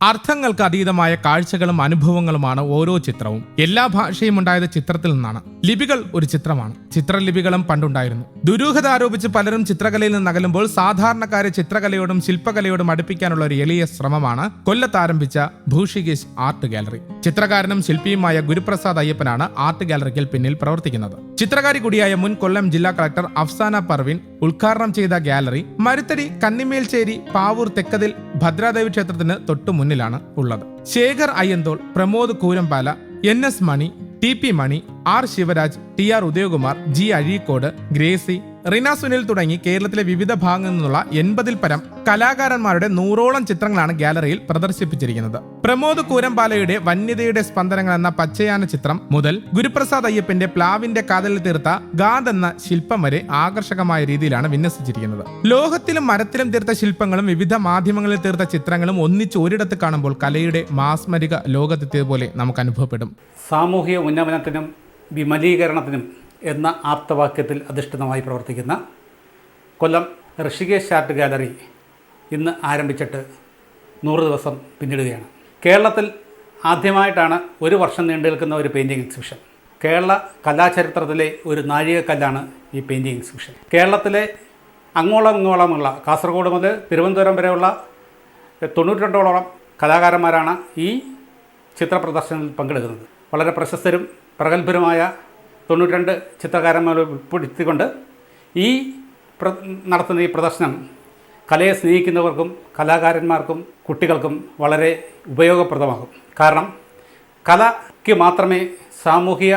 അർത്ഥങ്ങൾക്ക് അതീതമായ കാഴ്ചകളും അനുഭവങ്ങളുമാണ് ഓരോ ചിത്രവും. എല്ലാ ഭാഷയും ഉണ്ടായത് ചിത്രത്തിൽ നിന്നാണ്. ലിപികൾ ഒരു ചിത്രമാണ്. ചിത്രലിപികളും പണ്ടുണ്ടായിരുന്നു. ദുരൂഹത ആരോപിച്ച് പലരും ചിത്രകലയിൽ നിന്ന് അകലുമ്പോൾ സാധാരണക്കാരെ ചിത്രകലയോടും ശില്പകലയോടും അടുപ്പിക്കാനുള്ള ഒരു എളിയ ശ്രമമാണ് കൊല്ലത്ത് ആരംഭിച്ച ഭൂഷികേശ് ആർട്ട് ഗാലറി. ചിത്രകാരനും ശില്പിയുമായ ഗുരുപ്രസാദ് അയ്യപ്പനാണ് ആർട്ട് ഗാലറിക്ക് പിന്നിൽ പ്രവർത്തിക്കുന്നത്. ചിത്രകാരി കൂടിയായ മുൻ കൊല്ലം ജില്ലാ കളക്ടർ അഫ്സാന പർവീൻ ഉദ്ഘാടനം ചെയ്ത ഗാലറി മരുത്തടി കന്നിമേൽച്ചേരി പാവൂർ തെക്കതിൽ ഭദ്രാദേവി ക്ഷേത്രത്തിന് തൊട്ടു മുന്നിലാണ് ഉള്ളത്. Shekhar Ayyanthole, Pramod Koorambala, NS Mani, TP Mani, R Sivaraj, TR Udayakumar, G Azhikode, Gracy, Rina Sunil തുടങ്ങി കേരളത്തിലെ വിവിധ ഭാഗങ്ങളിൽ നിന്നുള്ള 80-ൽ പരം കലാകാരന്മാരുടെ 100ഓളം ചിത്രങ്ങളാണ് ഗാലറിയിൽ പ്രദർശിപ്പിച്ചിരിക്കുന്നത്. പ്രമോദ് കൂരമ്പാലയുടെ വന്യതയുടെ സ്പന്ദനങ്ങൾ എന്ന പച്ചയാന ചിത്രം മുതൽ ഗുരുപ്രസാദ് അയ്യപ്പന്റെ പ്ലാവിന്റെ കാതലിൽ തീർത്ത ഗാദ് എന്ന ശില്പം വരെ ആകർഷകമായ രീതിയിലാണ് വിന്യസിച്ചിരിക്കുന്നത്. ലോഹത്തിലും മരത്തിലും തീർത്ത ശില്പങ്ങളും വിവിധ മാധ്യമങ്ങളിൽ തീർത്ത ചിത്രങ്ങളും ഒന്നിച്ച് ഒരിടത്ത് കാണുമ്പോൾ കലയുടെ മാസ്മരിക ലോകത്തെത്തിയതുപോലെ നമുക്ക് അനുഭവപ്പെടും. സാമൂഹിക ഉന്നമനത്തിനും വിമലീകരണത്തിനും എന്ന ആപ്തവാക്യത്തിൽ അധിഷ്ഠിതമായി പ്രവർത്തിക്കുന്ന കൊല്ലം ഋഷികേശ് ആർട്ട് ഗാലറി ഇന്ന് ആരംഭിച്ചിട്ട് 100 ദിവസം പിന്നിടുകയാണ്. കേരളത്തിൽ ആദ്യമായിട്ടാണ് ഒരു വർഷം നീണ്ടു നിൽക്കുന്ന ഒരു പെയിൻറ്റിംഗ് എക്സിബിഷൻ. കേരള കലാചരിത്രത്തിലെ ഒരു നാഴികക്കല്ലാണ് ഈ പെയിൻറ്റിംഗ് എക്സിബിഷൻ. കേരളത്തിലെ അങ്ങോളം ഇങ്ങോളമുള്ള കാസർഗോഡ് മുതൽ തിരുവനന്തപുരം വരെയുള്ള 92ഓളം കലാകാരന്മാരാണ് ഈ ചിത്ര പ്രദർശനത്തിൽ പങ്കെടുക്കുന്നത്. വളരെ പ്രശസ്തരും പ്രഗത്ഭരുമായ 92 ചിത്രകാരന്മാരെ ഉൾപ്പെടുത്തിക്കൊണ്ട് നടത്തുന്ന ഈ പ്രദർശനം കലയെ സ്നേഹിക്കുന്നവർക്കും കലാകാരന്മാർക്കും കുട്ടികൾക്കും വളരെ ഉപയോഗപ്രദമാകും. കാരണം കലയ്ക്ക് മാത്രമേ സാമൂഹിക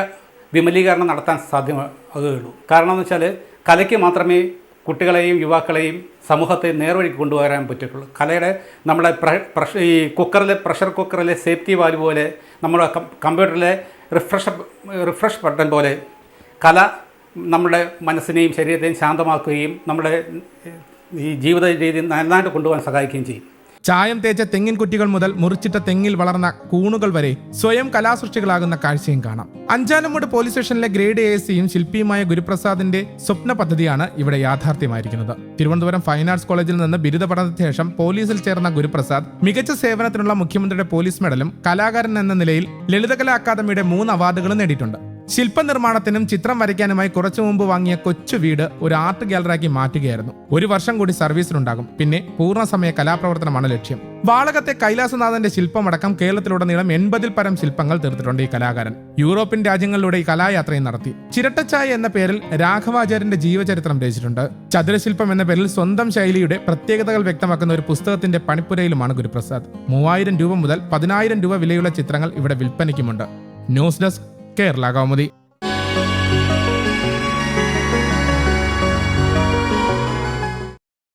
വിമലീകരണം നടത്താൻ സാധ്യമാകുകയുള്ളൂ. കാരണം എന്ന് വെച്ചാൽ കലയ്ക്ക് മാത്രമേ കുട്ടികളെയും യുവാക്കളെയും സമൂഹത്തെ നേർവഴിക്ക് കൊണ്ടുവരാൻ പറ്റിയിട്ടുള്ളൂ. കലയുടെ നമ്മുടെ ഈ പ്രഷർ കുക്കറിലെ സേഫ്റ്റി വാൽവ് പോലെ, നമ്മുടെ കമ്പ്യൂട്ടറിലെ റിഫ്രഷ് ബട്ടൺ പോലെ കല നമ്മുടെ മനസ്സിനെയും ശരീരത്തെയും ശാന്തമാക്കുകയും നമ്മുടെ ഈ ജീവിത രീതി നന്നായിട്ട് കൊണ്ടുപോകാൻ സഹായിക്കുകയും ചെയ്യും. ചായം തേച്ച തെങ്ങിൻ കുറ്റികൾ മുതൽ മുറിച്ചിട്ട തെങ്ങിൽ വളർന്ന കൂണുകൾ വരെ സ്വയം കലാസൃഷ്ടികളാകുന്ന കാഴ്ചയും കാണാം. അഞ്ചാനമ്മൂട് പോലീസ് സ്റ്റേഷനിലെ ഗ്രേഡ് ASCയും ശില്പിയുമായ ഗുരുപ്രസാദിന്റെ സ്വപ്ന പദ്ധതിയാണ് ഇവിടെ യാഥാർത്ഥ്യമായിരിക്കുന്നത്. തിരുവനന്തപുരം ഫൈൻ ആർട്സ് കോളേജിൽ നിന്ന് ബിരുദ പഠനത്തിന് ശേഷം പോലീസിൽ ചേർന്ന ഗുരുപ്രസാദ് മികച്ച സേവനത്തിനുള്ള മുഖ്യമന്ത്രിയുടെ പോലീസ് മെഡലും കലാകാരൻ എന്ന നിലയിൽ ലളിതകലാ അക്കാദമിയുടെ 3 അവാർഡുകളും നേടിയിട്ടുണ്ട്. ശില്പനിർമ്മാണത്തിനും ചിത്രം വരയ്ക്കാനുമായി കുറച്ചു മുമ്പ് വാങ്ങിയ കൊച്ചു വീട് ഒരു ആർട്ട് ഗാലറിയാക്കി മാറ്റുകയായിരുന്നു. 1 വർഷം കൂടി സർവീസിലുണ്ടാകും. പിന്നെ പൂർണ്ണസമയ കലാപ്രവർത്തനമാണ് ലക്ഷ്യം. വാളകത്തെ കൈലാസനാഥന്റെ ശില്പമടക്കം കേരളത്തിലുടനീളം 80-ൽ പരം ശില്പങ്ങൾ തീർത്തിട്ടുണ്ട് ഈ കലാകാരൻ. യൂറോപ്യൻ രാജ്യങ്ങളിലൂടെ ഈ കലായാത്രയും നടത്തി. ചിരട്ടച്ചായ എന്ന പേരിൽ രാഘവാചാര്യന്റെ ജീവചരിത്രം രചിച്ചിട്ടുണ്ട്. ചതുരശില്പം എന്ന പേരിൽ സ്വന്തം ശൈലിയുടെ പ്രത്യേകതകൾ വ്യക്തമാക്കുന്ന ഒരു പുസ്തകത്തിന്റെ പണിപ്പുരയിലുമാണ് ഗുരുപ്രസാദ്. 3000 രൂപ മുതൽ 10,000 രൂപ വിലയുള്ള ചിത്രങ്ങൾ ഇവിടെ വിൽപ്പനയ്ക്കുമുണ്ട്. News desk Kerala Kaumudi.